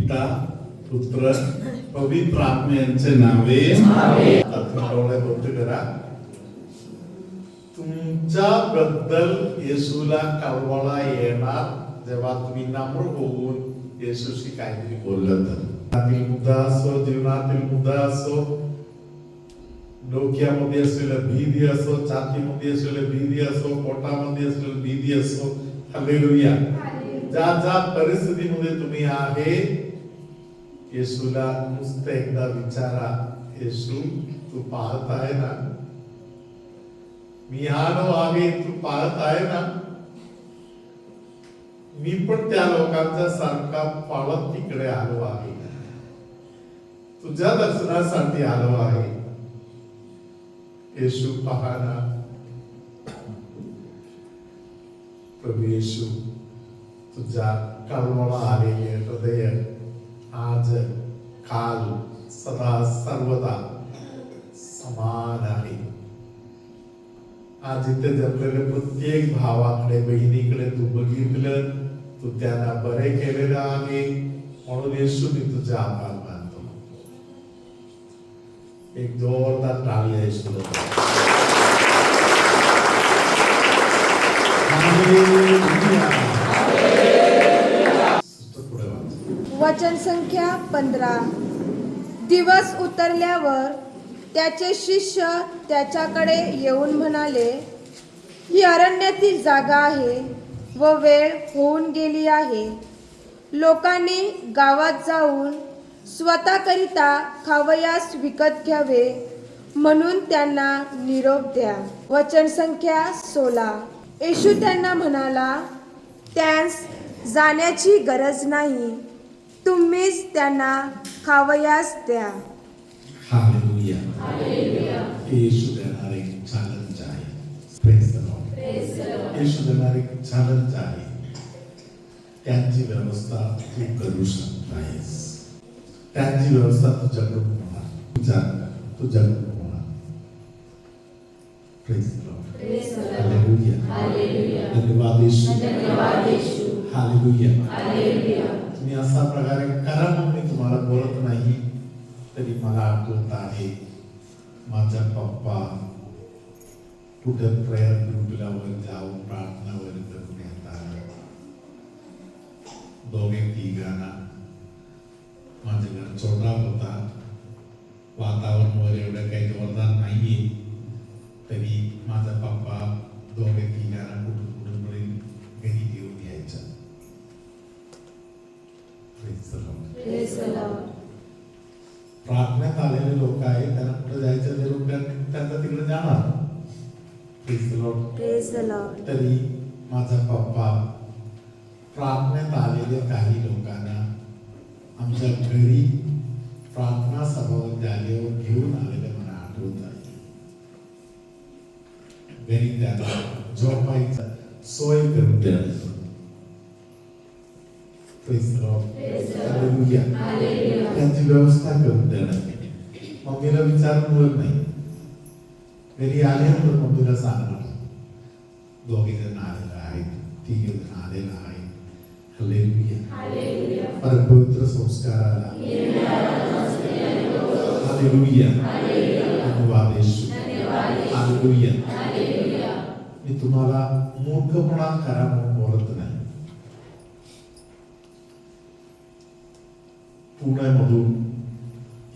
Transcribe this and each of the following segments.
पिता पुत्र पवित्र आत्म्यांचे नावे डोळे बंद करा. तुमच्याबद्दल येशूला कळवळा येणार जेव्हा तुम्ही नम्र होऊन येशूशी काहीतरी बोललं तर. मुद्दा असो, जीवनातील मुद्दा असो, डोक्यामध्ये असलेल्या भीती असो, छातीमध्ये असलेल्या भीती असो, पोटामध्ये असलेल्या भीती असो, हालेलुया. ज्या ज्या परिस्थितीमध्ये तुम्ही आहे, येशूला नुसतं एकदा विचारा, येशू तू पाहत आहे ना, मी आलो आहे, तू पाहत आहे ना. मी पण त्या लोकांच्या सारखा पळत तिकडे आलो आहे, तुझ्या दर्शनासाठी आलो आहे. येशू पहा ना. प्रभू येशू, तुझ्या कळवळा आलेले हृदय आज काल सदा सर्वदा समान आहे. आज इथे जमलेल्या प्रत्येक भावाकडे बहिणीकडे तू बघितलं, तू त्यांना बरे केलेलं आहे. म्हणून येशू मी तुझे आभार मानतो. एक जोरदार टाळी येशूला. वचन संख्या 15. दिवस उतरल्यावर त्याचे शिष्य त्याच्याकडे येऊन म्हणाले, ही अरण्यातील जागा आहे व वेळ होऊन गेली आहे. लोकांनी गावात जाऊन स्वतःकरिता खावयास विकत घ्यावे, म्हणून त्यांना निरोप द्या. वचन संख्या 16. येशू त्यांना म्हणाला, त्यांस जाण्याची गरज नाही, तुम्हीच त्यांना खावयास द्या. हालेलुया. येशू देणार एक चॅलेंज आहे. Praise the Lord. येशू देणार एक चॅलेंज आहे. त्यांची व्यवस्था तू करू शकतेस. त्यांची व्यवस्था तुझ्याकडून होणार, तुझ्याकडून होणार. Praise the Lord. हालेलुया. धन्यवाद येशू. हालेलुया. तुम्ही असा प्रकारे करा म्हणून मी तुम्हाला बोलत नाही, तरी मला आठवत आहे माझा पप्पा कुठे प्रेयर ग्रुपला वर जाऊन प्रार्थना वगैरे करून येतात. दोघे तिघांना माझं घर छोटा होता, वातावरण वर एवढं काही जोरदार नाहीये, तरी माझा पप्पा दोघे तिघांना कुठून घरी घेऊन यायचा. प्रार्थनेत आलेले लोक आहेत, त्यांना कुठे जायचं ते लोक त्यांचा तिकडे जाणार. तरी माझा पप्पा प्रार्थनेत आलेले काही लोकांना आमच्या घरी प्रार्थना सभा झाल्यावर घेऊन आलेले मला आठवत आहे. घरी त्यांना झोपायचं सोय करून द्यायचं. त्यांची व्यवस्था करून देणार. मम्मीला विचारून नाही, घरी आल्यानंतर मम्मीला सांगणार, दोघे जण आलेला आहेत, तिघे जण आलेला आहे. हालेलुया. परम पवित्र संस्काराला हालेलुया. धन्यवाद येशू. हालेलुया. मी तुम्हाला मूर्खपणा करा म्हणून बोलत नाही. पुण्यामधून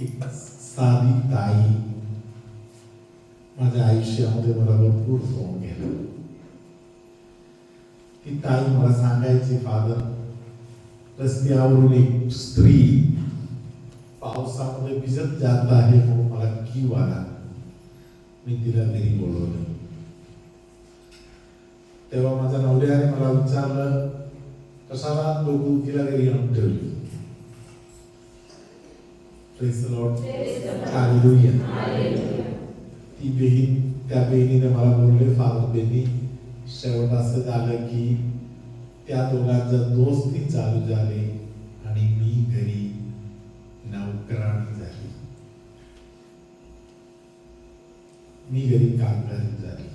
एक साधी ताई माझ्या आयुष्यामध्ये मला भरपूर फोन केला. ती ताई मला सांगायची, फादर, रस्त्यावरून एक स्त्री पावसामध्ये भिजत जात आहे म्हणून मला कीव आला. मी तिला घरी बोलवलं. तेव्हा माझ्या नवऱ्याने मला विचारलं, कशाला तू तिला घरी आणून ठेवली? Praise the Lord. Hallelujah. ती बहीण, त्या बहिणीने मला बोलले, फादर बेनी, शेवट असं झालं की त्या दोघांच्या दोस्ती चालू झाले आणि मी घरी नोकराणी झाली. मी घरी कामगारी झाली.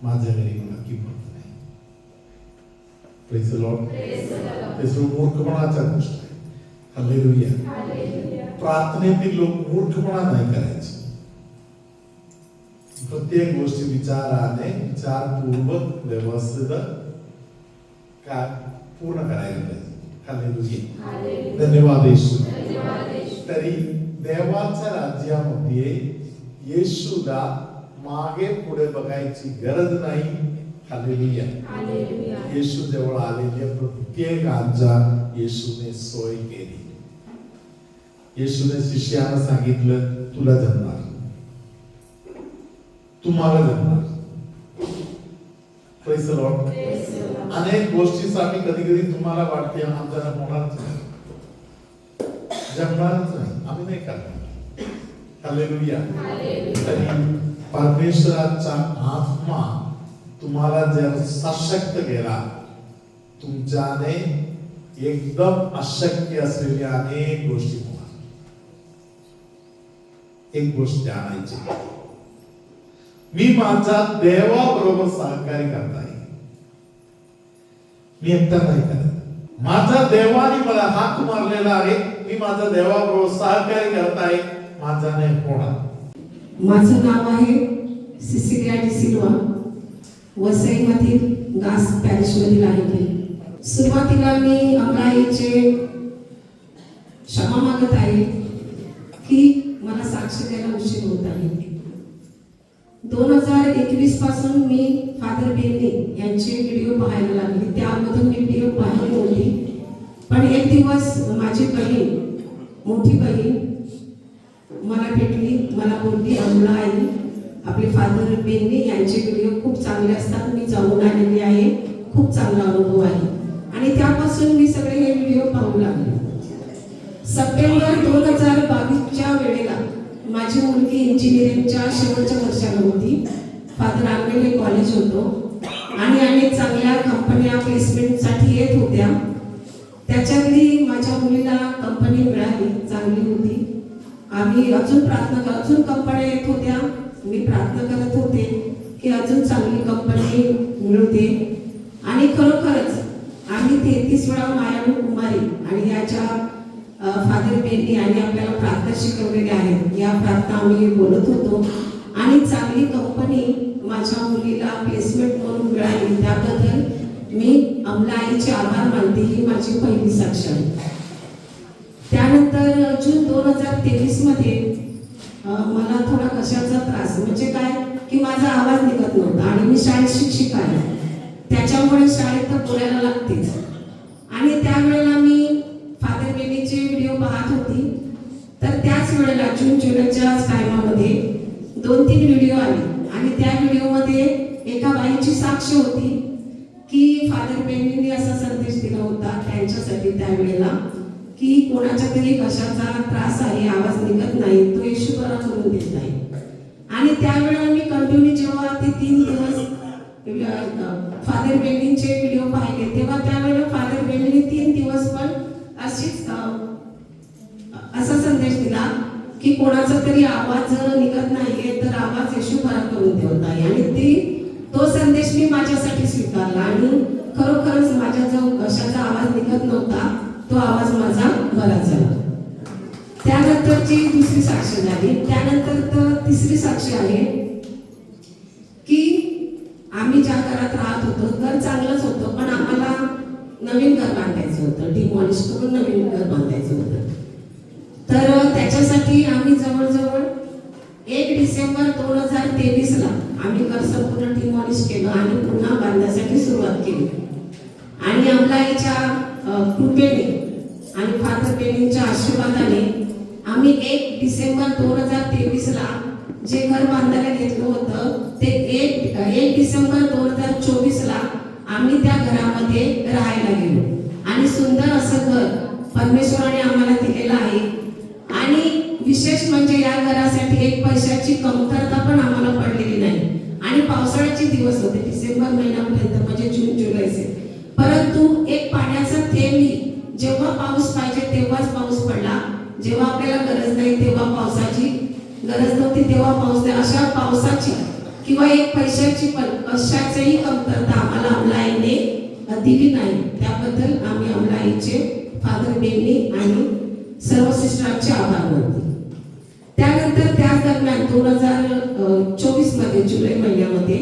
माझ्या घरी मला किंमत नाही. Praise the Lord. ते सर्व मूर्खपणाच्या गोष्ट आहे. हालेलुया. प्रार्थनेतील लोक मूर्खपणा नाही करायचे. प्रत्येक गोष्टी विचारपूर्वक व्यवस्थित काय पूर्ण करायला पाहिजे. हालेलुया. धन्यवाद येशू. तरी देवाच्या राज्यामध्ये येशूला मागे पुढे बघायची गरज नाही. हालेलुया. येशू जवळ आलेल्या प्रत्येकाचा येशूने सोय केली. येशूने शिष्याला सांगितलं, तुला जमणार, तुम्हाला जमणार. Praise the Lord. अनेक गोष्टीसाठी कधी कधी तुम्हाला वाटते आमच्याला होणारच नाही, जमणारच नाही, आम्ही नाही करणार. हालेलुया. तरी परमेश्वराचा आत्मा तुम्हाला जर सशक्त केला, तुमच्याने एकदम अशक्य असलेल्या अनेक गोष्टी होणार. एक गोष्ट आणायची, मी माझ्या देवाबरोबर सहकार्य करताय. मी एकटा नाही करत. माझ्या देवाने मला हाक मारलेला आहे. मी माझ्या देवाबरोबर सहकार्य करताय. माझ्याने होणार. माझं नाव आहे सिसिलिया डी सिल्वा. वसईमधील गास पॅरिशमधील आहे. सुरुवातीला मी अमराईचे क्षमा मागत आहे की मला साक्ष द्यायला उशीर होत आहे. 2021 पासून मी फादर बेन्नी यांचे व्हिडिओ पाहायला लागले. त्यामधून मी व्हिडिओ पाहिली होती. पण एक दिवस माझी बहीण, मोठी बहीण मला भेटली. मला बोलली, अमला आई, आपले फादर बेन्नी यांचे व्हिडिओ खूप चांगले असतात, मी जाऊन आलेली आहे, खूप चांगला अनुभव आहे. आणि त्यापासून मी सगळे हे व्हिडिओ पाहू लागले. सप्टेंबर 2022च्या वेळेला माझी मुलगी इंजिनिअरिंगच्या शेवटच्या वर्षाला होती. फादर आंबेले कॉलेज होतो आणि अनेक चांगल्या कंपन्या प्लेसमेंटसाठी येत होत्या. त्याच्यातली माझ्या मुलीला कंपनी मिळाली, चांगली होती. आम्ही अजून कंपन्या येत होत्या. मी प्रार्थना करत होते की अजून चांगली कंपनी मिळते. आणि खरोखरच आम्ही 33 वेळा मायाळू कुमारी आणि याच्या फादर बेन्नी आणि आपल्याला प्रार्थना शिकवलेल्या आहेत. या प्रार्थना आम्ही बोलत होतो आणि चांगली कंपनी माझ्या मुलीला प्लेसमेंट म्हणून मिळाली. त्याबद्दल मी अमला आईचे आभार मानते. ही माझी पहिली साक्ष आहे. त्यानंतर जून 2023 मध्ये मला थोडा कशाचा त्रास, म्हणजे काय की माझा आवाज निघत नव्हता आणि मी शाळेत शिक्षिका आहे, त्याच्यामुळे शाळेत तर बोलायला लागतेच. आणि त्यावेळेला मी फादर बेन्नीचे व्हिडिओ पाहत होती. तर त्याच वेळेला जून जुलैच्या टायमामध्ये 2-3 व्हिडिओ आले आणि त्या व्हिडिओमध्ये एका बाईची साक्ष होती की फादर बेन्नीने असा संदेश दिला होता त्यांच्यासाठी त्यावेळेला की कोणाच्या तरी कशाचा त्रास आहे, आवाज निघत नाही, तो येशू बरा करून देत नाही. आणि त्यावेळेला मी कंटिन्यू जेव्हा ते 3 दिवस फादर बेन्नीचे व्हिडिओ पाहिले, तेव्हा त्यावेळेला फादर बेन्नीने 3 दिवस पण असा संदेश दिला की कोणाचा तरी आवाज निघत नाहीये तर आवाज येशू बरा करून देत आहे. आणि तो संदेश मी माझ्यासाठी स्वीकारला आणि खरोखरच माझ्या जो कशाचा आवाज निघत नव्हता तो आवाज माझा बरा झाला. त्यानंतरची दुसरी साक्ष झाली. त्यानंतर तिसरी साक्ष आहे की आम्ही ज्या घरात राहत होतो, घर चांगलंच होतं, पण आम्हाला नवीन घर बांधायचं होतं, डिमॉलिश करून नवीन घर बांधायचं होतं. तर त्याच्यासाठी आम्ही जवळजवळ 1 डिसेंबर 2023ला आम्ही घर संपूर्ण डिमॉलिश केलं आणि पुन्हा बांधण्यासाठी सुरुवात केली. आणि आमच्या कृपेने आणि फादर बेन्नीच्या आशीर्वादाने आम्ही 1 डिसेंबर 2023ला जे घर बांधायला घेतलं होतं ते 1 डिसेंबर 2024ला आम्ही त्या घरामध्ये राहायला गेलो. आणि सुंदर असं घर परमेश्वराने आम्हाला दिलेलं आहे. आणि विशेष म्हणजे या घरासाठी 1 पैशाची कमतरता पण आम्हाला पडलेली नाही. आणि पावसाळ्याचे दिवस होते, डिसेंबर महिन्यापर्यंत, म्हणजे जून जुलैचे. परंतु एक पाण्याचा थेंबही जेव्हा पाऊस पाहिजे तेव्हाच पाऊस पडला, जेव्हा आपल्याला गरज नाही तेव्हा पावसाची गरज नव्हती तेव्हा पाऊस नाही. अशा पावसाची किंवा 1 पैशाची पण कशाचीही कमतरता आम्हाला अमलाईने दिली नाही. त्याबद्दल आम्ही अमलाईचे फादर बेन्नी आणि सर्व सिस्टरांचे आभार मानते. त्यानंतर त्याच दरम्यान 2024 मध्ये जुलै महिन्यामध्ये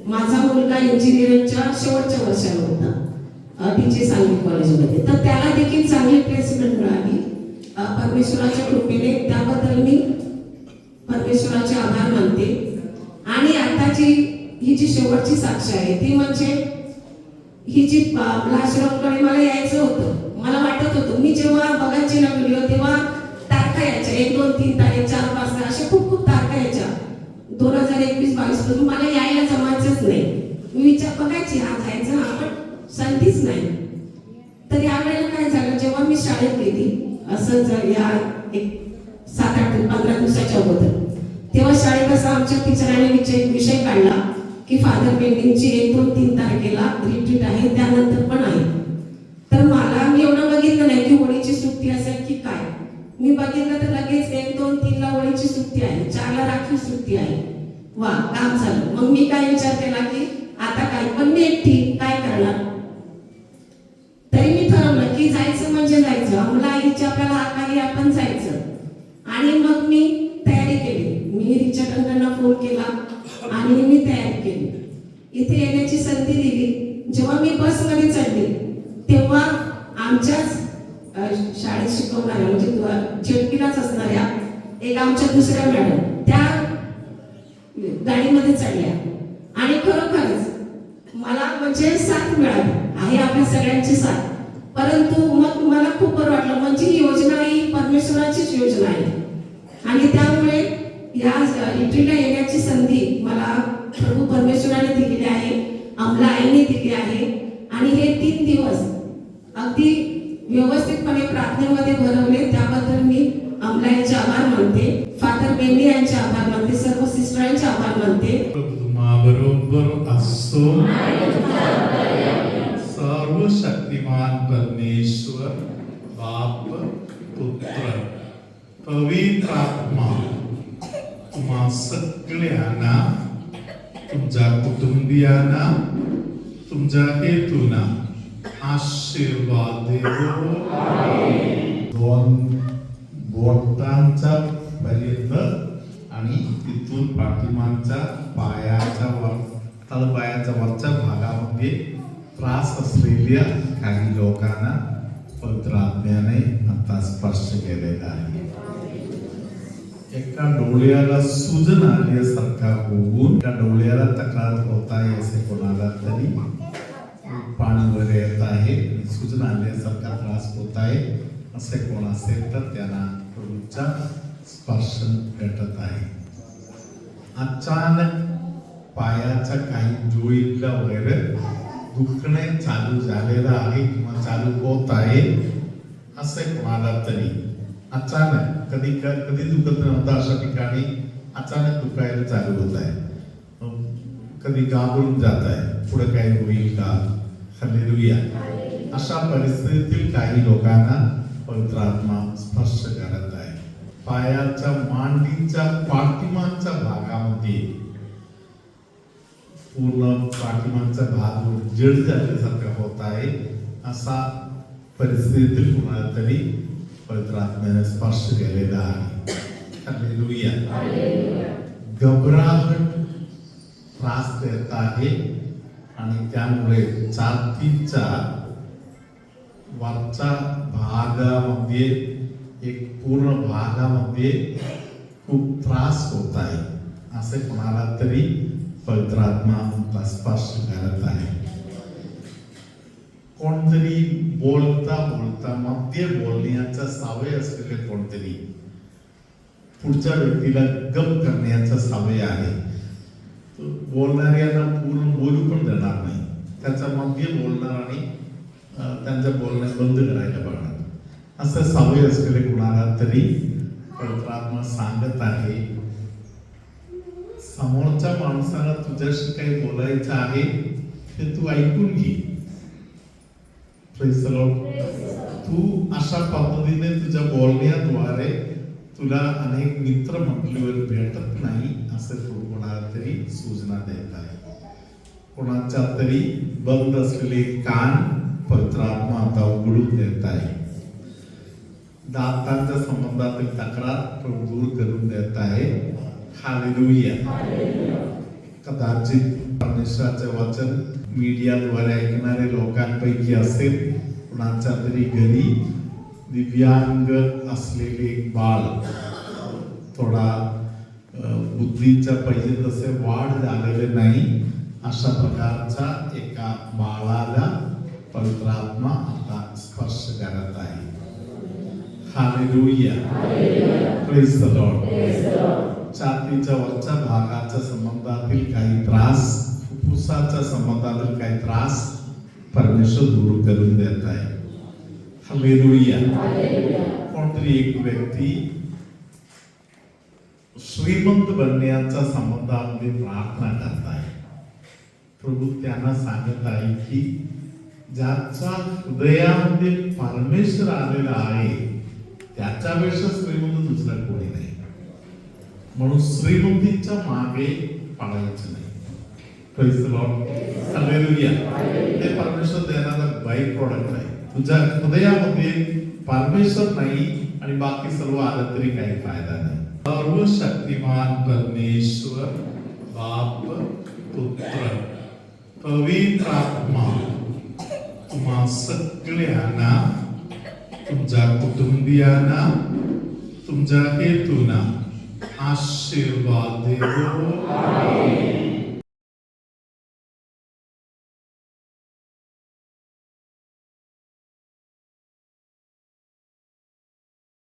माझा मुलगा इंजिनिअरिंगच्या शेवटच्या वर्षाला होता टीचे सांगली कॉलेजमध्ये. तर त्याला देखील चांगली प्लेसमेंट मिळाली परमेश्वराच्या कृपेने. त्याबद्दल मी परमेश्वराचे आभार मानते. आणि आताची ही जी शेवटची साक्ष आहे ती म्हणजे ही जी आश्रमकडे मला यायचं होतं. मला वाटत होतं, मी जेव्हा बघायचे ना व्हिडिओ तेव्हा तारखा यायच्या 1, 2, 3 तारीख 4, 5 अशा खूप तारखा यायच्या. 2021-22 पासून मला यायला जमायचंच नाही. मी विचार बघायची हा जायचं आपण संधीच नाही. तर यावेळेला काय झालं, जेव्हा मी शाळेत गेली असं या एक 7-8-15 दिवसाच्या अगोदर, तेव्हा शाळेत असा आमच्या टीचरांनी विषय काढला की फादर बेंडिंगची 1, 2, 3 तारखेला रिट्रीट आहे, त्यानंतर पण आहे. तर मी एवढं बघितलं नाही की होळीची सुट्टी असेल की काय. मी बघितलं तर लगेच 1, 2, 3 ला होळीची सुट्टी आहे, 4 ला राखीव सुट्टी आहे. वा, काम झालं. मग मी काय विचार केला की आता काय, पण मी एकटी काय करणार. तरी मी ठरवलं की जायचं म्हणजे जायचं. आम्हाला आईची आपल्याला हाकाली आपण जायचं. आणि मग मी तयारी केली. मी रिचार्डांना फोन केला आणि मी तयारी केली. इथे येण्याची संधी दिली. जेव्हा मी बसमध्ये चढली तेव्हा आमच्याच शाळेत शिकवणाऱ्या म्हणजे झेडपीलाच असणाऱ्या एक आमच्या दुसऱ्या मॅडम त्या गाडीमध्ये चढल्या. आणि खरोखरच मला म्हणजे साथ मिळाली आहे, आपल्या सगळ्यांची साथ. परंतु मग मला खूप बरं वाटलं, म्हणजे ही योजना ही परमेश्वराचीच योजना आहे. आणि त्यामुळे या रिट्रीटला येण्याची संधी मला प्रभू परमेश्वराने दिलेली आहे, आम्हाला आईने दिली आहे. आणि हे 3 दिवस अगदी व्यवस्थितपणे प्रार्थनेमध्ये भरवले. त्याबद्दल मी आमलाईचे आभार मानते, फादर बेंडी यांचे आभार मानते, सर्व सिस्टरांचे आभार मानते. बरोबर असो. सर्वशक्तिमान परमेश्वर बाप पुत्र पवित्र आत्मा तुम्हा सगळ्यांना, तुमच्या कुटुंबियांना, तुमच्या हेतूना आशीर्वाद देवो. 2 बोटांचा पर्यंत आणि तिथून पाठीमागच्या तळपायाच्या वरच्या भागामध्ये त्रास असलेल्या काही लोकांना पवित्र आत्म्याने आता स्पर्श केलेला आहे. एका डोळ्याला सूजन आल्यासारखा होऊन त्या डोळ्याला तक्रार होत आहे असे कोणाला तरी, पाणी वगैरे येत आहे, सूजन आल्यासारखा त्रास होत आहे असे कोण असेल तर त्यांना प्रभूचा स्पर्श भेटत आहे. अचानक पायाच्या काही जोडीला वगैरे दुखणे चालू झालेलं आहे किंवा चालू होत आहे असे कोणाला तरी अचानक, कधी दुखत नव्हतं अशा ठिकाणी अचानक दुखायला चालू होत आहे. कधी घाबरून जात आहे, पुढे काय होईल का. हालेलुया. अशा परिस्थितीतील काही लोकांना पवित्र आत्मा स्पर्श करत आहे. पायाच्या मांडीच्या पाठीमागच्या भागामध्ये पूर्ण पाठीमागचा भाग जड झाल्यासारखा होत आहे. असा परिस्थितीतील कुणाला तरी पवित्र आत्म्याने स्पर्श केलेला आहे. हालेलुया. घबराहट त्रास देत आहे आणि त्यामुळे छातीच्या वरच्या भागामध्ये एक पूर्ण भागामध्ये खूप त्रास होत आहे असे कोणाला तरी पवित्र आत्मा स्पर्श करत आहे. कोणतरी बोलता मध्ये बोलण्याचा सवय असलेले कोणतरी पुढच्या व्यक्तीला गप करण्याचा सवय आहे. बोलणाऱ्यांना पूर्ण बोलू पण देणार नाही, त्याच्या मध्ये बोलणार आणि त्यांच्या बोलणे बंद करायला बघणार असं सवय असलेले कुणाला तरी पवित्र आत्मा सांगत आहे, समोरच्या माणसाला तुझ्याशी काही बोलायचं आहे ते तू ऐकून घे. Praise the Lord. तू अशा पद्धतीने तुझ्या बोलण्याद्वारे तुला अनेक मित्र मंडळीवर भेटत नाही असं कोणाला तरी सूचना देत आहे. कोणाच्या तरी बंद असलेले कान पवित्र आत्मा आता उघडून देत आहे. दातांच्या संबंधातील तक्रार प्रभू दूर करून देत आहे. हालेलुया. कदाचित परमेश्वराचे वचन मीडियाद्वारे ऐकणारे लोकांपैकी असेल कुणाच्या तरी घरी दिव्यांग असलेले एक बाळ, थोडा बुद्धीच्या पाहिजे तसे वाढ झालेले नाही, अशा प्रकारच्या एका बाळाला पवित्र आत्मा आता स्पर्श करत आहे. हालेलुया. Praise the lord. छातीच्या वरच्या भागाच्या संबंधातील काही त्रास, फुफ्फुसाच्या संबंधातील काही त्रास परमेश्वर दूर करून देत आहे. हालेलुया. कोणतरी एक व्यक्ती श्रीमंत बनण्याच्या संबंधामध्ये प्रार्थना करत आहे. प्रभू त्यांना सांगत आहे की ज्याच्या हृदयामध्ये परमेश्वर आलेला आहे त्याच्यापेक्षा श्रीमंत दुसरा कोणी नाही, म्हणून श्रीमंतीच्या मागे पडायचं नाही. Praise the Lord. हालेलुया. ते परमेश्वर देणारा बाय प्रॉडक्ट आहे. तुझ्या हृदयामध्ये परमेश्वर नाही आणि बाकी सर्व आलं तरी काही फायदा नाही. सर्वशक्तिमान परमेश्वर बाप, पुत्र, पवित्र आत्मा तुम्हा सगळ्यांना, तुमच्या कुटुंबियांना, तुमच्या हेतूंना आशीर्वाद देवो.